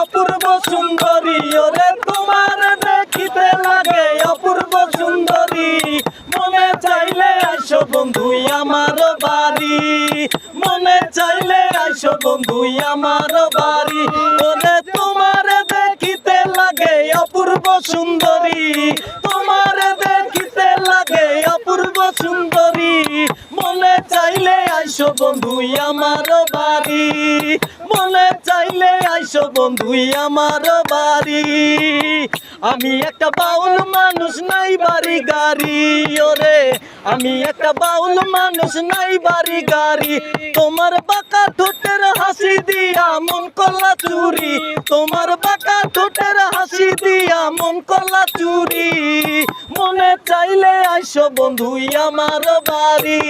অপূর্ব সুন্দরী, ওরে তোমার দেখিতে লাগে অপূর্ব সুন্দরী। মনে চাইলে আইসো বন্ধু আমার বাড়ি, মনে চাইলে আইসো বন্ধু আমার বাড়ি। ওরে তোমার দেখিতে লাগে অপূর্ব সুন্দরী, তোমার দেখিতে লাগে অপূর্ব সুন্দরী। মনে চাইলে আইসো বন্ধু আমার বাড়ি, মনে চাইলে আইসো বন্ধু আমার বাড়ি। আমি একটা বাউল মানুষ নাই বাড়ি গাড়ি, ওরে আমি একটা বাউল মানুষ নাই বাড়ি গাড়ি। তোমার বাঁকা ঠোঁটের হাসি দিয়া মন করলা চুরি, তোমার বাঁকা ঠোঁটের হাসি দিয়া মন করলা চুরি। মনে চাইলে আইসো বন্ধু আমার বাড়ি,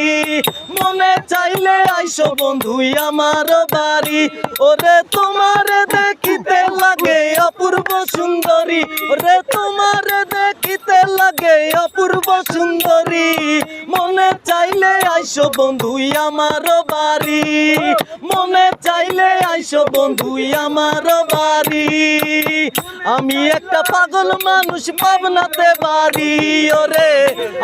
মনে চাইলে আইসো বন্ধু আমার বাড়ি। ওরে তোমার দেখিতে লাগে অপূর্ব সুন্দরী, ওরে তোমার দেখিতে লাগে অপূর্ব সুন্দরী। মনে চাইলে আইসো বন্ধু আমার বাড়ি, মনে চাইলে আইসো বন্ধু আমার বাড়ি। আমি একটা পাগল মানুষ পাবনাতে বাড়ি, ওরে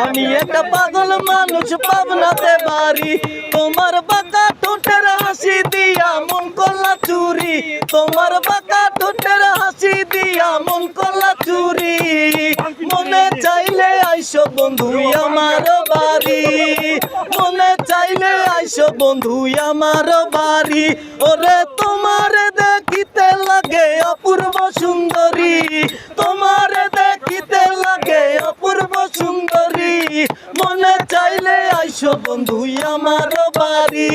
আমি একটা পাগল মানুষ পাবনাতে বাড়ি। তোমার বাঁকা ঠোঁটের হাসি দিয়া মন করলা চুরি, তোমার বাঁকা ঠোঁটের হাসি দিয়া মন করলা চুরি। মনে চাইলে আইসো বন্ধু আমার বাড়ি, মনে চাইলে আইসো বন্ধু আমার বাড়ি। ওরে তোমার দেখিতে লাগে অপূর্ব সুন্দরী, তোমার দেখিতে লাগে অপূর্ব সুন্দরী। মনে চাইলে আইসো বন্ধু আমার বাড়ি,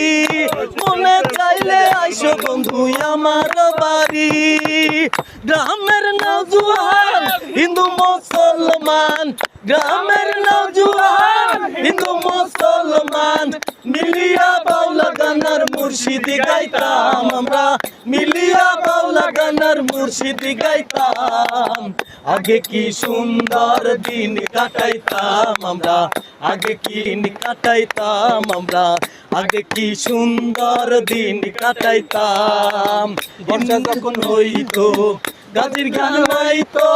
মনে চাইলে আইসো বন্ধু আমার বাড়ি। গ্রামের নওজোয়ান হিন্দু মুসলমান, গ্রামের নওজোয়ান হিন্দু মুসলমান। মিলিয়া বাউলা গানার মুর্শিদি গাইতাম আমরা, মিলিয়া বাউলা গানার মুর্শিদি গাইতাম। আগে কি সুন্দর দিন কাটাইতাম আমরা, আগে কি কাটাইতাম আমরা, আগে কি সুন্দর দিন কাটাইতাম। বর্ষা যখন হইতো গাজির গান গাইতো,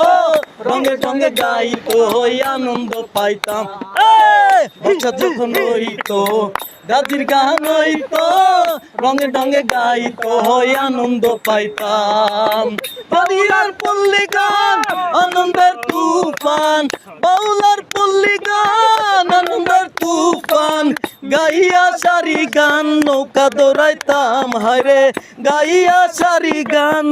রঙে রঙে গাইতো আনন্দ পাইতাম। বর্ষা যখন হইতো গাজির গান হইতো, রঙে রঙে গাইতো আনন্দ পাইতাম। বাউলার পল্লী গান আনন্দের তুফান, বাউলার পল্লী গান আনন্দের তুফান। গাইয়া সারি গান নৌকা দৌড়াইতাম, হায়রে গাইয়া সারি গান।